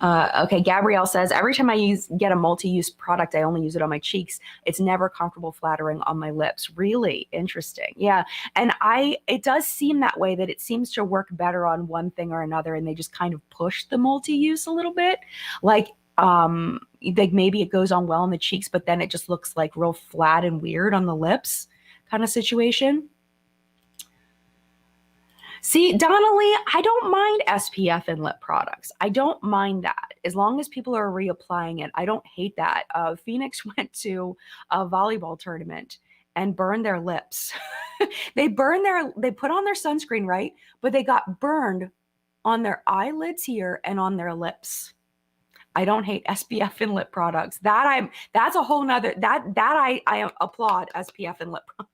Okay, Gabrielle says, every time I get a multi-use product, I only use it on my cheeks. It's never comfortable flattering on my lips. Really interesting. Yeah. And it does seem that way, that it seems to work better on one thing or another. And they just kind of push the multi-use a little bit. Like maybe it goes on well on the cheeks, but then it just looks like real flat and weird on the lips kind of situation. See, Donnelly, I don't mind SPF in lip products. I don't mind that. As long as people are reapplying it, I don't hate that. Phoenix went to a volleyball tournament and burned their lips. They put on their sunscreen, right? But they got burned on their eyelids here and on their lips. I don't hate SPF in lip products. That's a whole nother, I applaud SPF in lip products.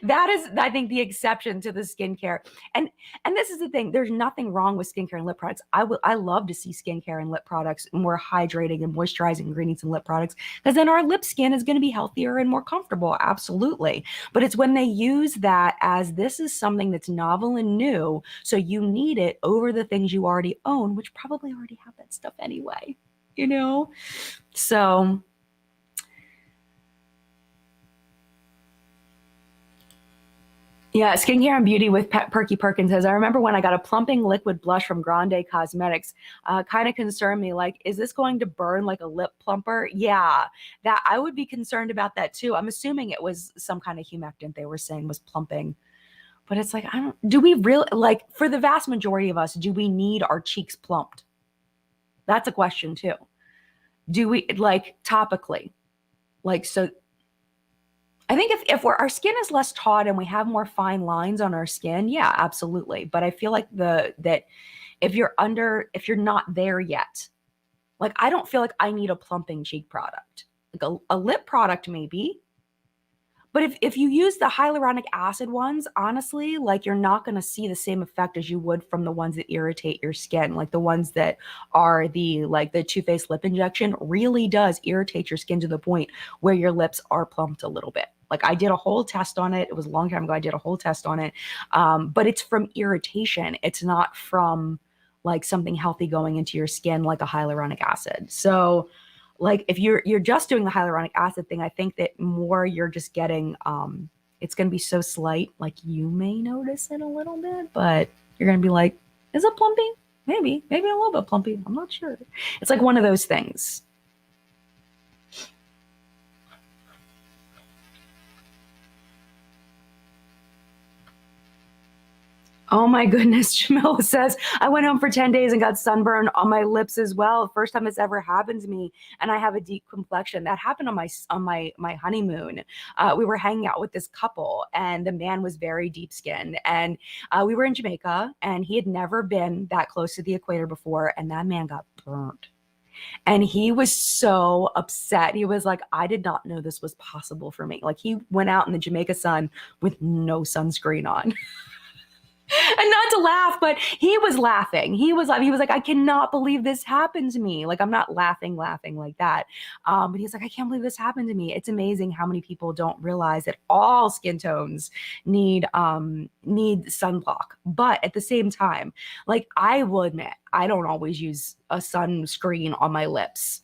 That is, I think, the exception to the skincare. And this is the thing. There's nothing wrong with skincare and lip products. I love to see skincare and lip products more hydrating and moisturizing ingredients in lip products, because then our lip skin is going to be healthier and more comfortable. Absolutely. But it's when they use that as this is something that's novel and new, so you need it over the things you already own, which probably already have that stuff anyway, So yeah, skincare and beauty with Perky Perkins says, I remember when I got a plumping liquid blush from Grande Cosmetics, kind of concerned me, like, is this going to burn like a lip plumper? Yeah, that I would be concerned about that too. I'm assuming it was some kind of humectant they were saying was plumping. But it's like, do we really, like, for the vast majority of us, do we need our cheeks plumped? That's a question too. Do we, like, topically? Like, so I think if our skin is less taut and we have more fine lines on our skin, yeah, absolutely. But I feel like that if you're not there yet, like, I don't feel like I need a plumping cheek product. Like a lip product maybe. But if you use the hyaluronic acid ones, honestly, like, you're not going to see the same effect as you would from the ones that irritate your skin. Like the ones that are the Too Faced lip injection really does irritate your skin to the point where your lips are plumped a little bit. Like I did a whole test on it. It was a long time ago. I did a whole test on it. But it's from irritation. It's not from like something healthy going into your skin, like a hyaluronic acid. So like if you're just doing the hyaluronic acid thing, I think that more you're just getting, it's going to be so slight, like you may notice it a little bit, but you're going to be like, is it plumping? Maybe a little bit plumpy. I'm not sure. It's like one of those things. Oh my goodness, Jamila says, I went home for 10 days and got sunburn on my lips as well. First time it's ever happened to me. And I have a deep complexion. That happened on my honeymoon. We were hanging out with this couple and the man was very deep skinned. And we were in Jamaica and he had never been that close to the equator before. And that man got burnt. And he was so upset. He was like, I did not know this was possible for me. Like he went out in the Jamaica sun with no sunscreen on. And not to laugh, but he was laughing. He was like, I cannot believe this happened to me. Like I'm not laughing like that. But he's like, I can't believe this happened to me. It's amazing how many people don't realize that all skin tones need sunblock. But at the same time, like I will admit, I don't always use a sunscreen on my lips.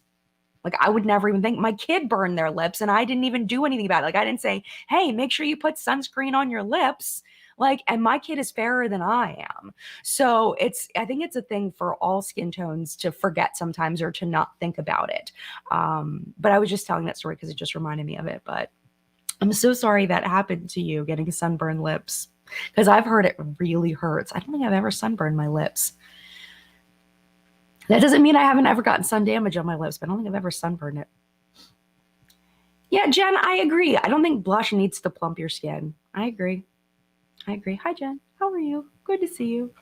Like I would never even think. My kid burned their lips and I didn't even do anything about it. Like I didn't say, hey, make sure you put sunscreen on your lips. Like, and my kid is fairer than I am. So I think it's a thing for all skin tones to forget sometimes or to not think about it. But I was just telling that story because it just reminded me of it. But I'm so sorry that happened to you, getting sunburned lips, because I've heard it really hurts. I don't think I've ever sunburned my lips. That doesn't mean I haven't ever gotten sun damage on my lips, but I don't think I've ever sunburned it. Yeah, Jen, I agree. I don't think blush needs to plump your skin. I agree. Hi, Jen. How are you? Good to see you.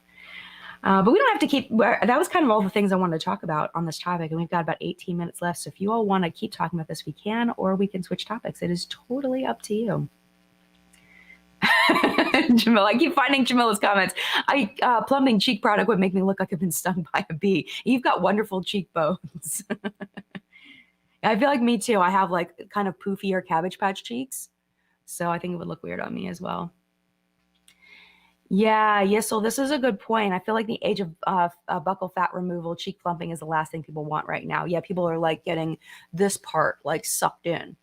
But we don't have to keep, that was kind of all the things I wanted to talk about on this topic. And we've got about 18 minutes left. So if you all want to keep talking about this, we can, or we can switch topics. It is totally up to you. Jamila, I keep finding Jamila's comments. Plumping cheek product would make me look like I've been stung by a bee. You've got wonderful cheekbones. I feel like me too. I have like kind of poofier Cabbage Patch cheeks. So I think it would look weird on me as well. Yeah. So this is a good point. I feel like the age of buccal fat removal, cheek plumping is the last thing people want right now. Yeah, people are like getting this part like sucked in.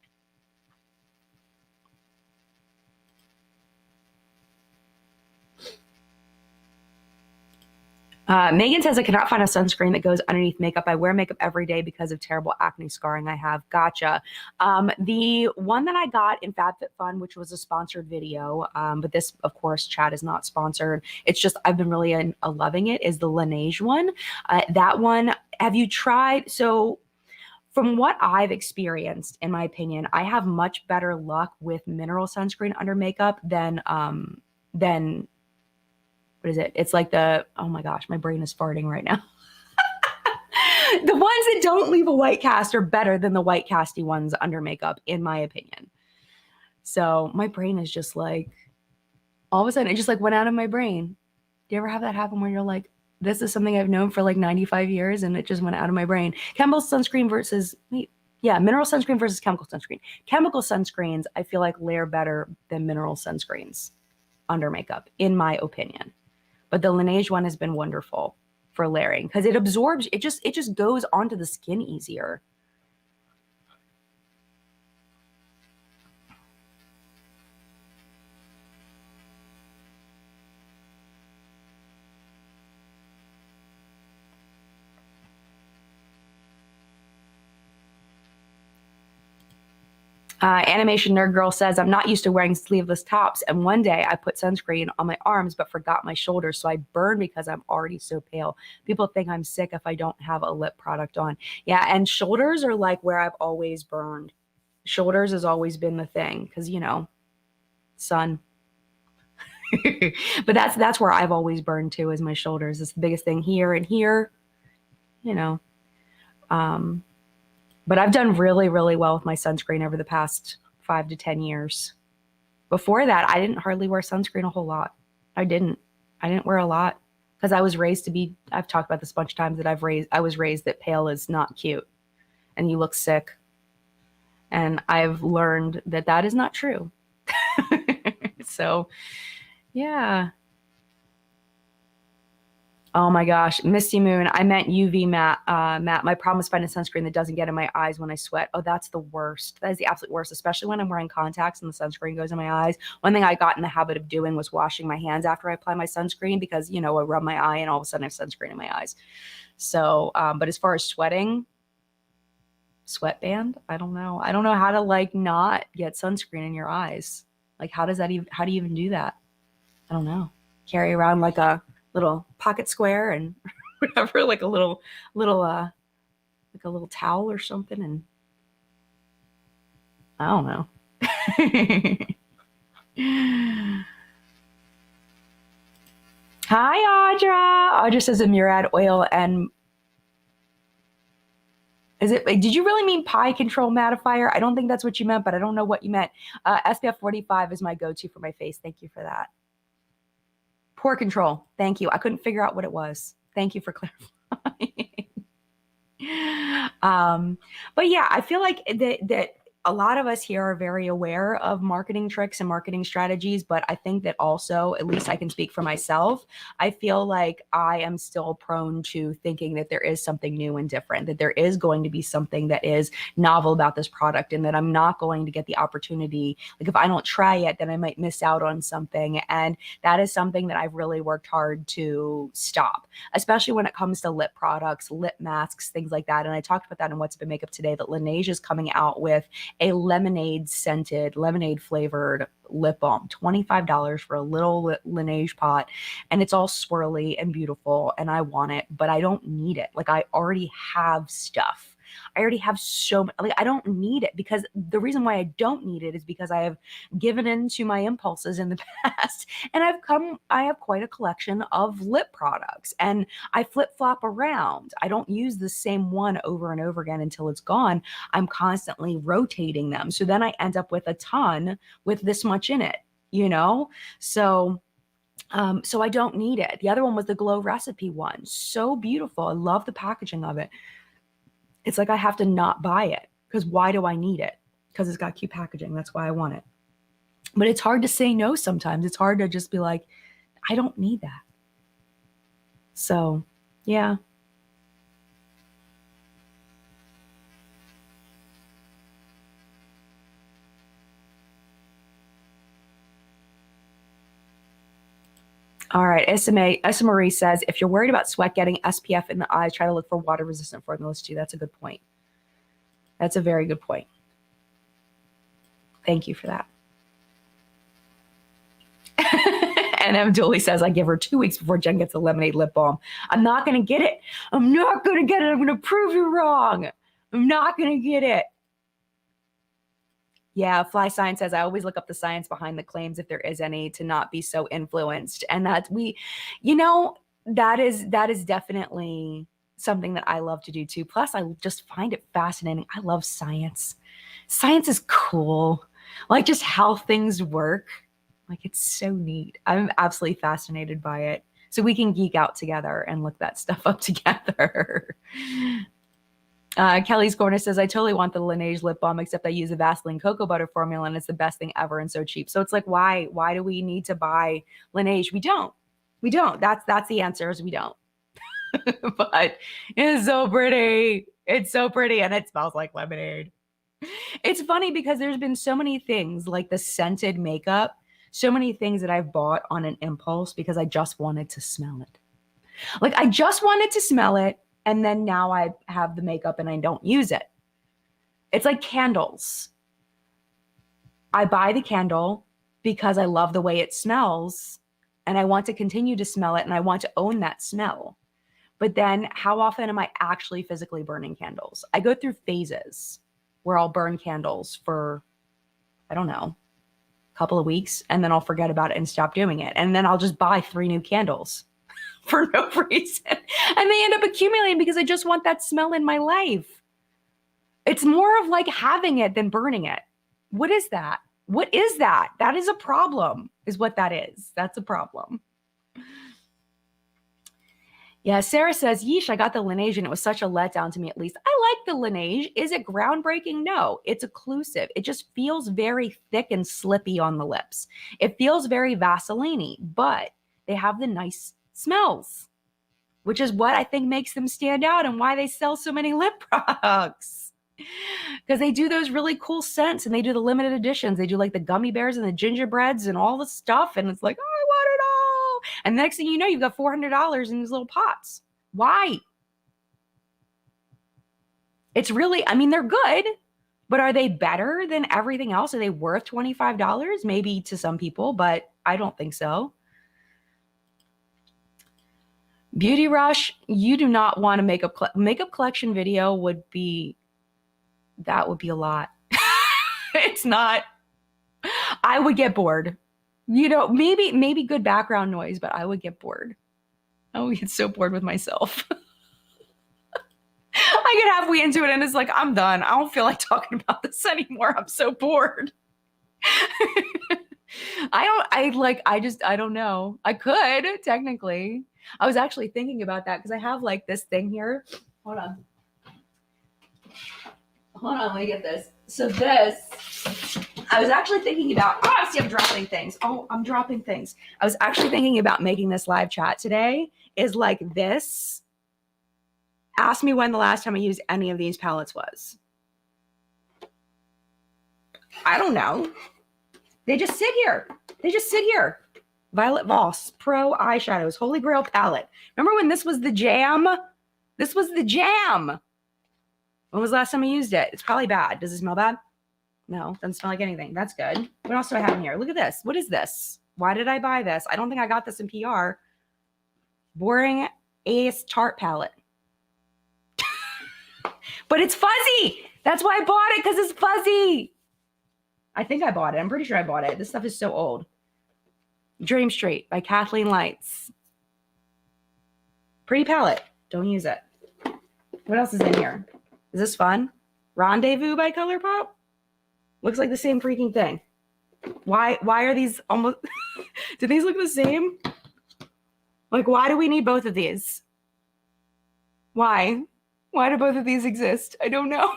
Megan says, I cannot find a sunscreen that goes underneath makeup. I wear makeup every day because of terrible acne scarring I have. Gotcha. The one that I got in FabFitFun, which was a sponsored video, but this, of course, chat is not sponsored. It's just I've been really loving it, is the Laneige one. That one, have you tried? So from what I've experienced, in my opinion, I have much better luck with mineral sunscreen under makeup than what is it? It's like oh my gosh, my brain is farting right now. The ones that don't leave a white cast are better than the white casty ones under makeup, in my opinion. So my brain is just like, all of a sudden, it just like went out of my brain. Do you ever have that happen where you're like, this is something I've known for like 95 years and it just went out of my brain? Chemical sunscreen versus, mineral sunscreen versus chemical sunscreen. Chemical sunscreens, I feel like layer better than mineral sunscreens under makeup, in my opinion. But the Laneige one has been wonderful for layering because it absorbs, it just goes onto the skin easier. Animation Nerd Girl says, I'm not used to wearing sleeveless tops. And one day I put sunscreen on my arms, but forgot my shoulders. So I burn because I'm already so pale. People think I'm sick if I don't have a lip product on. Yeah. And shoulders are like where I've always burned. Shoulders has always been the thing because, sun. But that's where I've always burned too, is my shoulders. It's the biggest thing here and here, But I've done really, really well with my sunscreen over the past 5 to 10 years. Before that, I didn't hardly wear sunscreen a whole lot. I didn't wear a lot because I was raised to be, I've talked about this a bunch of times that I was raised that pale is not cute and you look sick. And I've learned that that is not true. So, yeah. Oh my gosh, Misty Moon. I meant UV matte. Matte. My problem is finding sunscreen that doesn't get in my eyes when I sweat. Oh, that's the worst. That is the absolute worst, especially when I'm wearing contacts and the sunscreen goes in my eyes. One thing I got in the habit of doing was washing my hands after I apply my sunscreen because, you know, I rub my eye and all of a sudden I have sunscreen in my eyes. So, but as far as sweating, sweatband, I don't know. I don't know how to like not get sunscreen in your eyes. Like, how does that even, how do you even do that? I don't know. Carry around like a little pocket square and whatever, like a little like a little towel or something, and I don't know. Hi, Audra. Audra says a Murad oil and is it? Did you really mean pie control mattifier? I don't think that's what you meant, but I don't know what you meant. SPF 45 is my go-to for my face. Thank you for that. Pore control. Thank you. I couldn't figure out what it was. Thank you for clarifying. But yeah, I feel like that a lot of us here are very aware of marketing tricks and marketing strategies, but I think that also, at least I can speak for myself, I feel like I am still prone to thinking that there is something new and different, that there is going to be something that is novel about this product, and that I'm not going to get the opportunity. Like if I don't try it, then I might miss out on something. And that is something that I've really worked hard to stop, especially when it comes to lip products, lip masks, things like that. And I talked about that in What's Been Makeup today, that Laneige is coming out with a lemonade scented, lemonade flavored lip balm, $25 for a little Laneige pot. And it's all swirly and beautiful. And I want it, but I don't need it. Like I already have stuff. I already have so much, like I don't need it, because the reason why I don't need it is because I have given in to my impulses in the past, and I have quite a collection of lip products, and I flip flop around. I don't use the same one over and over again until it's gone. I'm constantly rotating them. So then I end up with a ton with this much in it, you know? So I don't need it. The other one was the Glow Recipe one. So beautiful. I love the packaging of it. It's like I have to not buy it, because why do I need it? Because it's got cute packaging. That's why I want it. But it's hard to say no sometimes. It's hard to just be like, I don't need that. So, yeah. All right. Issa Marie says, if you're worried about sweat getting SPF in the eyes, try to look for water resistant formulas too. That's a good point. That's a very good point. Thank you for that. And Dooley says, I give her 2 weeks before Jen gets the lemonade lip balm. I'm not going to get it. I'm not going to get it. I'm going to prove you wrong. I'm not going to get it. Yeah, Fly Science says, I always look up the science behind the claims, if there is any, to not be so influenced. And that's you know, that is definitely something that I love to do too. Plus, I just find it fascinating. I love science. Science is cool. Like just how things work. Like it's so neat. I'm absolutely fascinated by it. So we can geek out together and look that stuff up together. Kelly's Corner says, I totally want the Laneige lip balm, except I use a Vaseline cocoa butter formula and it's the best thing ever and so cheap. So it's like, why do we need to buy Laneige? We don't. That's the answer, is we don't. But it's so pretty. It's so pretty, and it smells like lemonade. It's funny because there's been so many things like the scented makeup, so many things that I've bought on an impulse because I just wanted to smell it. Like I just wanted to smell it. And then now I have the makeup and I don't use it. It's like candles. I buy the candle because I love the way it smells and I want to continue to smell it and I want to own that smell. But then how often am I actually physically burning candles? I go through phases where I'll burn candles for, I don't know, a couple of weeks, and then I'll forget about it and stop doing it. And then I'll just buy 3 new candles for no reason. And they end up accumulating because I just want that smell in my life. It's more of like having it than burning it. What is that? What is that? That is a problem, is what that is. That's a problem. Yeah, Sarah says, yeesh, I got the Laneige and it was such a letdown to me at least. I like the Laneige. Is it groundbreaking? No, it's occlusive. It just feels very thick and slippy on the lips. It feels very Vaseline-y, but they have the nice smells, which is what I think makes them stand out and why they sell so many lip products. Because they do those really cool scents and they do the limited editions. They do like the gummy bears and the gingerbreads and all the stuff. And it's like, oh, I want it all. And the next thing you know, you've got $400 in these little pots. Why? It's really, I mean, they're good, but are they better than everything else? Are they worth $25? Maybe to some people, but I don't think so. Beauty Rush, you do not want a makeup collection video would be, that would be a lot. It's not, I would get bored. You know, maybe good background noise, but I would get bored. I would get so bored with myself. I get halfway into it and it's like, I'm done. I don't feel like talking about this anymore. I'm so bored. I don't know. I could technically. I was actually thinking about that because I have like this thing here. Hold on, let me get this. So this, I was actually thinking about, oh, see, I'm dropping things. Oh, I'm dropping things. I was actually thinking about making this live chat today is like this. Ask me when the last time I used any of these palettes was. I don't know. They just sit here. Violet Voss Pro Eyeshadows, Holy Grail Palette. Remember when this was the jam? This was the jam. When was the last time I used it? It's probably bad. Does it smell bad? No, doesn't smell like anything. That's good. What else do I have in here? Look at this. What is this? Why did I buy this? I don't think I got this in PR. Boring Ace Tarte Palette. But it's fuzzy. That's why I bought it, because it's fuzzy. I think I bought it. I'm pretty sure I bought it. This stuff is so old. Dream Street by Kathleen Lights. Pretty palette. Don't use it. What else is in here? Is this fun? Rendezvous by ColourPop? Looks like the same freaking thing. Why are these almost... Do these look the same? Like, why do we need both of these? Why? Why do both of these exist? I don't know.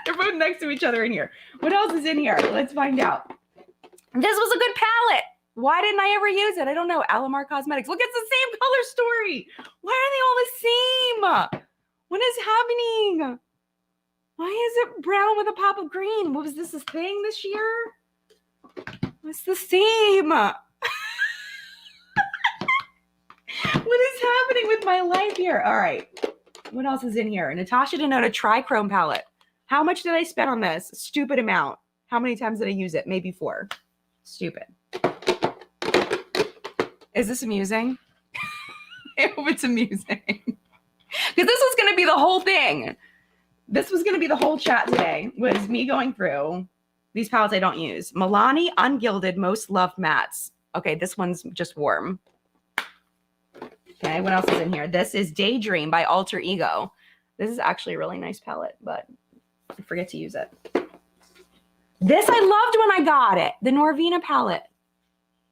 They're both next to each other in here. What else is in here? Let's find out. This was a good palette. Why didn't I ever use it? I don't know. Alamar Cosmetics. Look, it's the same color story. Why are they all the same? What is happening? Why is it brown with a pop of green? What was this a thing this year? It's the same. What is happening with my life here? All right. What else is in here? Natasha Denona Trichrome palette. How much did I spend on this? Stupid amount. How many times did I use it? Maybe 4. Stupid. Is this amusing? I hope it's amusing. Because this was going to be the whole thing. This was going to be the whole chat today, was me going through these palettes I don't use. Milani Ungilded Most Loved Mattes. Okay, this one's just warm. Okay, what else is in here? This is Daydream by Alter Ego. This is actually a really nice palette, but I forget to use it. This I loved when I got it. The Norvina palette.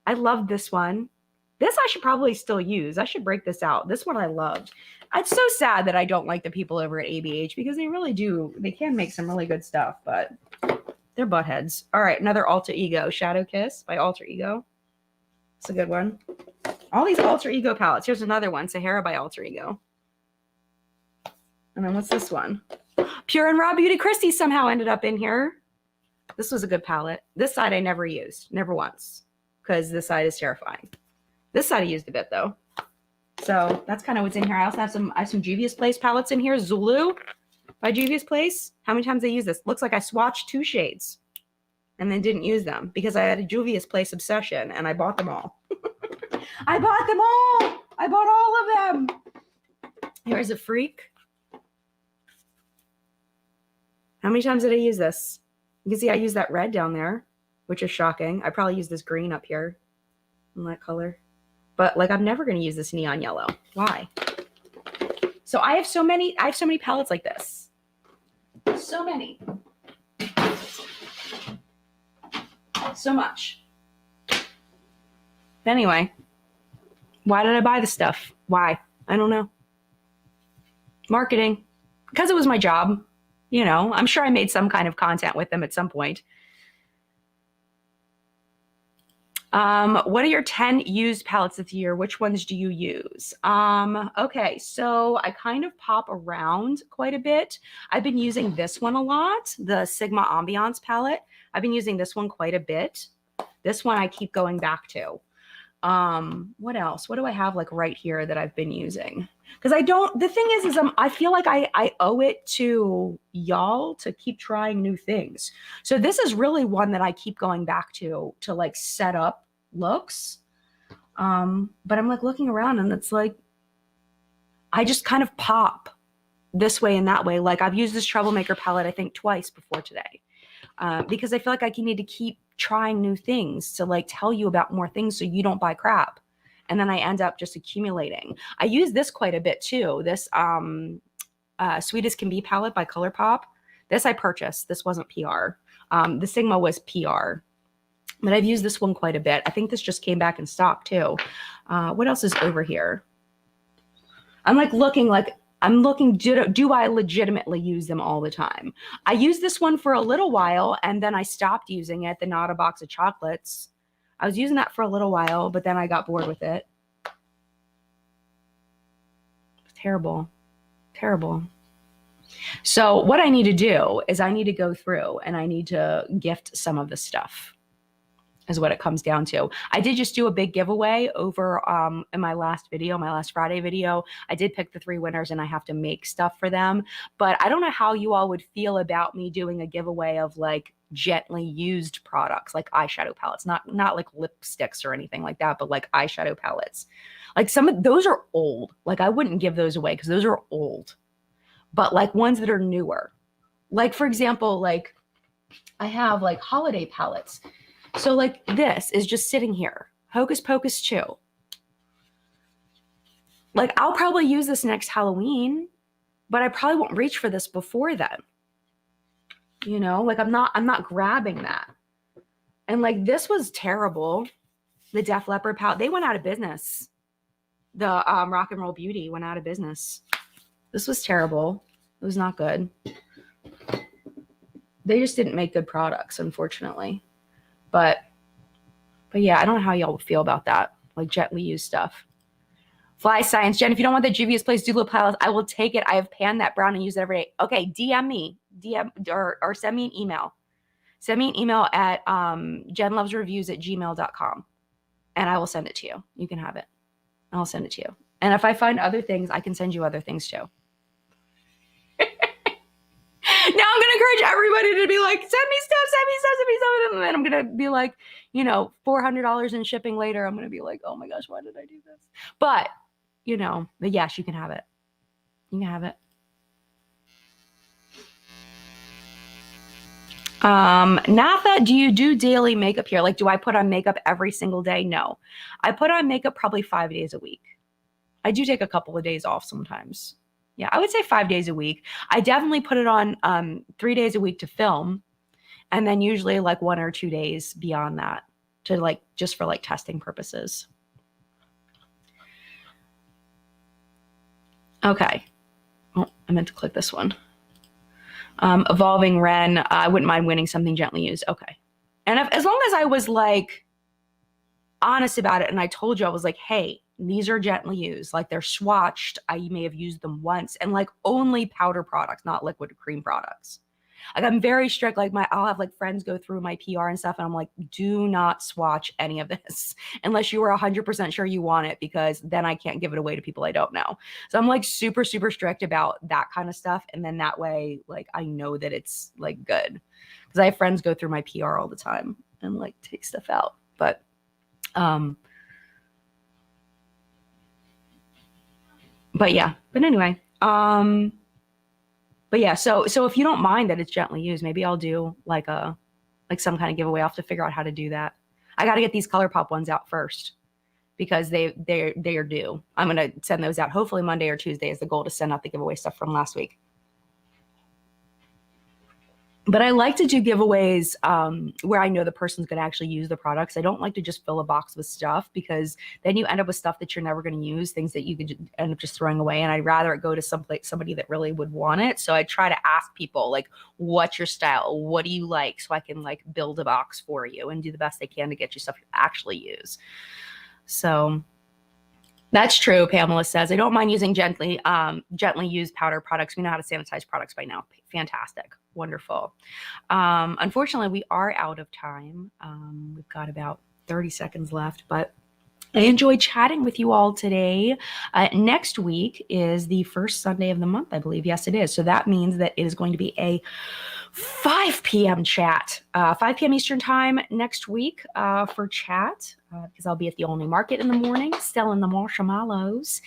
I loved this one. This I should probably still use. I should break this out. This one I loved. It's so sad that I don't like the people over at ABH because they really do. They can make some really good stuff, but they're buttheads. All right, another Alter Ego. Shadow Kiss by Alter Ego. It's a good one. All these Alter Ego palettes. Here's another one. Sahara by Alter Ego. And then what's this one? Pure and Raw Beauty Christie somehow ended up in here. This was a good palette. This side I never used. Never once. Because this side is terrifying. This side I used a bit though. So that's kind of what's in here. I also have some Juvia's Place palettes in here. Zulu by Juvia's Place. How many times did I use this? Looks like I swatched 2 shades and then didn't use them because I had a Juvia's Place obsession and I bought them all. I bought them all. I bought all of them. Here's a Freak. How many times did I use this? You can see I used that red down there, which is shocking. I probably used this green up here in that color. But like, I'm never going to use this neon yellow. Why? So I have so many palettes like this. So many. So much. Anyway, why did I buy this stuff? Why? I don't know. Marketing. Because it was my job. You know, I'm sure I made some kind of content with them at some point. What are your 10 used palettes this year? Which ones do you use? Okay, so I kind of pop around quite a bit. I've been using this one a lot, the Sigma Ambiance palette. I've been using this one quite a bit. This one I keep going back to. What else? What do I have like right here that I've been using? Because the thing is I feel like I owe it to y'all to keep trying new things. So this is really one that I keep going back to like set up looks. But I'm like looking around and it's like, I just kind of pop this way and that way. Like I've used this Troublemaker palette, I think twice before today. Because I feel like I need to keep trying new things to like tell you about more things so you don't buy crap. And then I end up just accumulating. I use this quite a bit too. This Sweet as Can Be palette by ColourPop. This I purchased. This wasn't PR. The Sigma was PR. But I've used this one quite a bit. I think this just came back in stock too. What else is over here? I'm looking, do I legitimately use them all the time? I used this one for a little while and then I stopped using it, the Not a Box of Chocolates. I was using that for a little while, but then I got bored with it. Terrible, terrible. So what I need to do is I need to go through and I need to gift some of this stuff. Is what it comes down to. I did just do a big giveaway over in my last video, my last Friday video. I did pick the 3 winners and I have to make stuff for them. But I don't know how you all would feel about me doing a giveaway of like gently used products, like eyeshadow palettes, not like lipsticks or anything like that, but like eyeshadow palettes. Like some of those are old. Like I wouldn't give those away because those are old. But like ones that are newer. Like for example, like I have like holiday palettes. So like this is just sitting here, Hocus Pocus 2. Like I'll probably use this next Halloween, but I probably won't reach for this before then. You know, like I'm not grabbing that. And like this was terrible. The Def Leppard palette, they went out of business. The Rock and Roll Beauty went out of business. This was terrible. It was not good. They just didn't make good products, unfortunately. But yeah, I don't know how y'all feel about that, like gently used stuff. Fly Science. Jen, if you don't want the Juvia's Place Doodle palette, I will take it. I have panned that brown and use it every day. Okay, DM me. Or send me an email. Send me an email at jenlovesreviews@gmail.com. And I will send it to you. You can have it. I'll send it to you. And if I find other things, I can send you other things too. Now I'm going to encourage everybody to be like, send me stuff. And then I'm going to be like, you know, $400 in shipping later. I'm going to be like, oh my gosh, why did I do this? But, you know, but yes, you can have it. You can have it. Natha, do you do daily makeup here? Like, do I put on makeup every single day? No. I put on makeup probably 5 days a week. I do take a couple of days off sometimes. Yeah, I would say 5 days a week. I definitely put it on 3 days a week to film. And then usually like 1 or 2 days beyond that to like, just for like testing purposes. Okay. Oh, I meant to click this one. Evolving Ren, I wouldn't mind winning something gently used. Okay. And as long as I was like honest about it and I told you, I was like, hey, these are gently used, like they're swatched. I may have used them once and like only powder products, not liquid cream products. Like I'm very strict. Like I'll have like friends go through my PR and stuff. And I'm like, do not swatch any of this unless you are 100% sure you want it, because then I can't give it away to people I don't know. So I'm like super, super strict about that kind of stuff. And then that way, like, I know that it's like good, because I have friends go through my PR all the time and like take stuff out. But, yeah, but anyway, but yeah, so if you don't mind that it's gently used, maybe I'll do like some kind of giveaway. I'll have to figure out how to do that. I got to get these ColourPop ones out first because they are due. I'm going to send those out hopefully Monday or Tuesday is the goal, to send out the giveaway stuff from last week. But I like to do giveaways where I know the person's going to actually use the products. I don't like to just fill a box with stuff because then you end up with stuff that you're never going to use, things that you could end up just throwing away. And I'd rather it go to somebody that really would want it. So I try to ask people like, what's your style? What do you like? So I can like build a box for you and do the best I can to get you stuff you actually use. So that's true, Pamela says. I don't mind using gently used powder products. We know how to sanitize products by now. Fantastic. Wonderful. Unfortunately, we are out of time. We've got about 30 seconds left, but I enjoyed chatting with you all today. Next week is the first Sunday of the month, I believe. Yes, it is. So that means that it is going to be a 5 p.m. chat, 5 p.m. Eastern time next week for chat, because I'll be at the Olney Market in the morning selling the marshmallows.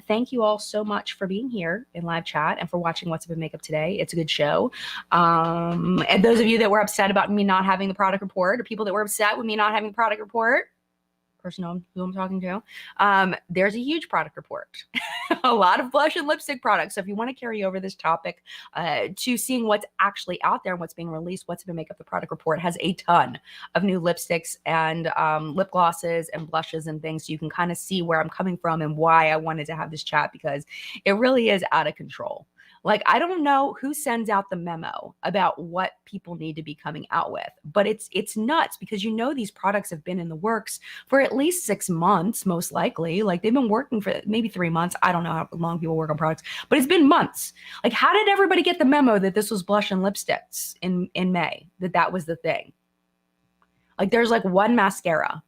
Thank you all so much for being here in live chat and for watching What's Up in Makeup today. It's a good show. And those of you that were upset about me not having the product report, or people that were upset with me not having the product report, person who I'm talking to, there's a huge product report. A lot of blush and lipstick products. So if you want to carry over this topic to seeing what's actually out there and what's being released, What's Been Makeup, the product report has a ton of new lipsticks and lip glosses and blushes and things. So you can kind of see where I'm coming from and why I wanted to have this chat, because it really is out of control. Like, I don't know who sends out the memo about what people need to be coming out with, but it's nuts, because you know these products have been in the works for at least 6 months, most likely. Like, they've been working for maybe 3 months. I don't know how long people work on products, but it's been months. Like, how did everybody get the memo that this was blush and lipsticks in May, that was the thing? Like, there's like one mascara.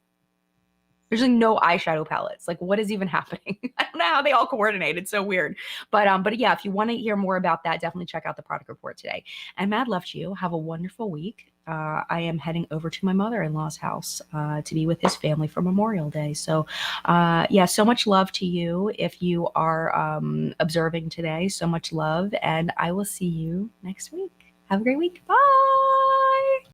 There's like no eyeshadow palettes. Like, what is even happening? I don't know how they all coordinate. It's so weird. But yeah, if you want to hear more about that, definitely check out the product report today. And mad love to you. Have a wonderful week. I am heading over to my mother-in-law's house to be with his family for Memorial Day. So yeah, so much love to you if you are observing today. So much love. And I will see you next week. Have a great week. Bye.